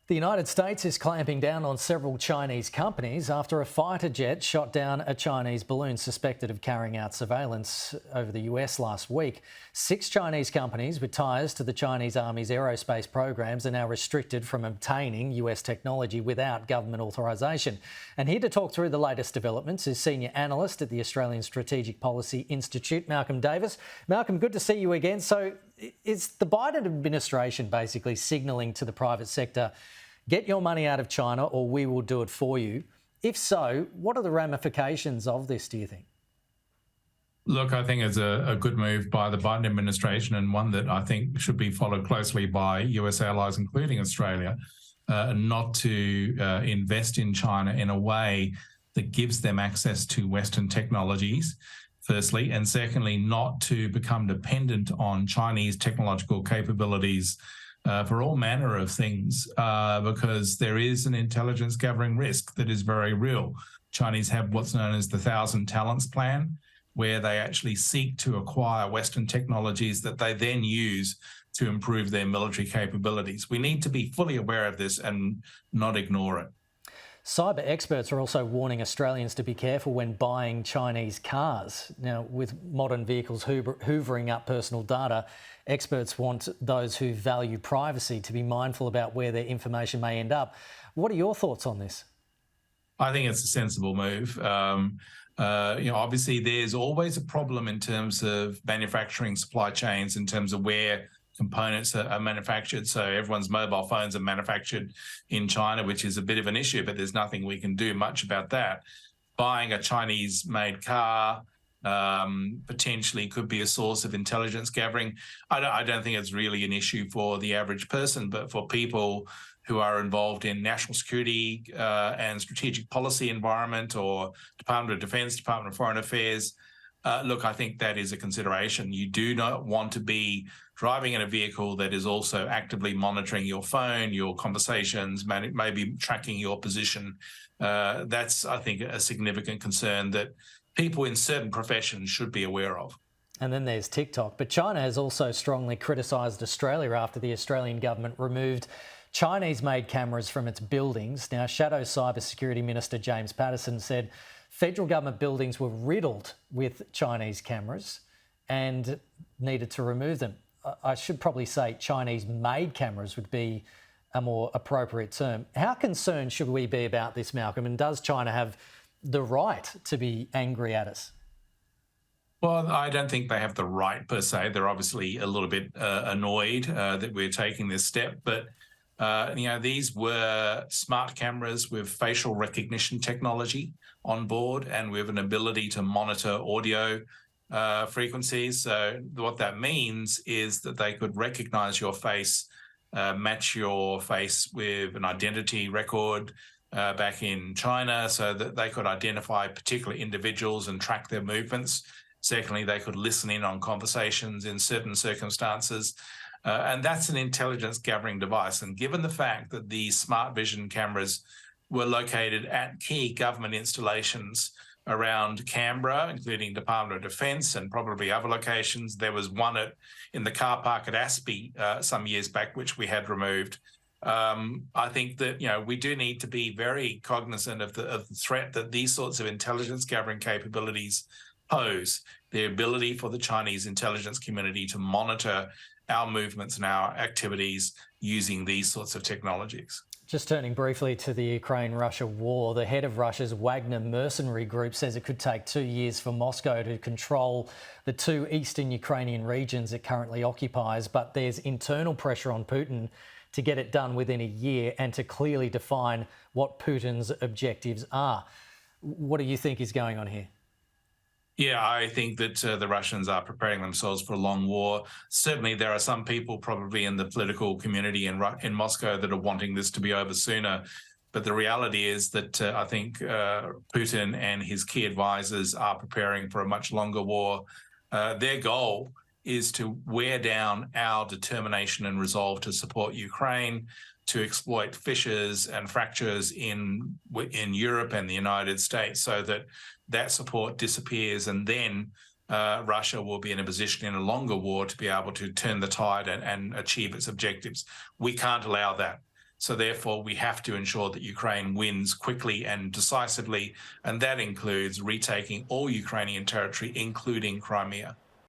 The United States is clamping down on several Chinese companies after a fighter jet shot down a Chinese balloon suspected of carrying out surveillance over the US last week. 6 Chinese companies with ties to the Chinese Army's aerospace programs are now restricted from obtaining US technology without government authorisation. And here to talk through the latest developments is Senior Analyst at the Australian Strategic Policy Institute, Malcolm Davis. Malcolm, good to see you again. So is the Biden administration basically signalling to the private sector, get your money out of China or we will do it for you? If so, what are the ramifications of this, do you think? Look, I think it's a good move by the Biden administration, and one that I think should be followed closely by US allies, including Australia, not to invest in China in a way that gives them access to Western technologies, firstly, and secondly, not to become dependent on Chinese technological capabilities for all manner of things, because there is an intelligence gathering risk that is very real. Chinese have what's known as the 1,000 Talents Plan, where they actually seek to acquire Western technologies that they then use to improve their military capabilities. We need to be fully aware of this and not ignore it. Cyber experts are also warning Australians to be careful when buying Chinese cars. Now, with modern vehicles hoovering up personal data, experts want those who value privacy to be mindful about where their information may end up. What are your thoughts on this? I think it's a sensible move. Obviously, there's always a problem in terms of manufacturing supply chains, in terms of where components are manufactured. So everyone's mobile phones are manufactured in China, which is a bit of an issue, but there's nothing we can do much about that. Buying a Chinese-made car potentially could be a source of intelligence gathering. I don't think it's really an issue for the average person, but for people who are involved in national security and strategic policy environment, or Department of Defence, Department of Foreign Affairs, look, I think that is a consideration. You do not want to be driving in a vehicle that is also actively monitoring your phone, your conversations, maybe tracking your position. That's, I think, a significant concern that people in certain professions should be aware of. And then there's TikTok. But China has also strongly criticised Australia after the Australian government removed Chinese-made cameras from its buildings. Now, Shadow Cybersecurity Minister James Patterson said federal government buildings were riddled with Chinese cameras and needed to remove them. I should probably say Chinese-made cameras would be a more appropriate term. How concerned should we be about this, Malcolm? And does China have the right to be angry at us? Well, I don't think they have the right per se. They're obviously a little bit annoyed that we're taking this step, but these were smart cameras with facial recognition technology on board and with an ability to monitor audio frequencies. So what that means is that they could recognize your face, match your face with an identity record back in China, so that they could identify particular individuals and track their movements. Secondly, they could listen in on conversations in certain circumstances. And that's an intelligence gathering device. And given the fact that these smart vision cameras were located at key government installations around Canberra, including Department of Defence and probably other locations, there was one in the car park at ASPI some years back, which we had removed. I think that, we do need to be very cognizant of the threat that these sorts of intelligence gathering capabilities pose. The ability for the Chinese intelligence community to monitor our movements and our activities using these sorts of technologies. Just turning briefly to the Ukraine-Russia war, the head of Russia's Wagner mercenary group says it could take 2 years for Moscow to control the 2 eastern Ukrainian regions it currently occupies, but there's internal pressure on Putin to get it done within a year and to clearly define what Putin's objectives are. What do you think is going on here? Yeah, I think that the Russians are preparing themselves for a long war. Certainly, there are some people probably in the political community in Moscow that are wanting this to be over sooner. But the reality is that I think Putin and his key advisors are preparing for a much longer war. Their goal is to wear down our determination and resolve to support Ukraine, to exploit fissures and fractures in Europe and the United States, so that support disappears, and then Russia will be in a position in a longer war to be able to turn the tide and achieve its objectives. We can't allow that. So therefore, we have to ensure that Ukraine wins quickly and decisively, and that includes retaking all Ukrainian territory, including Crimea.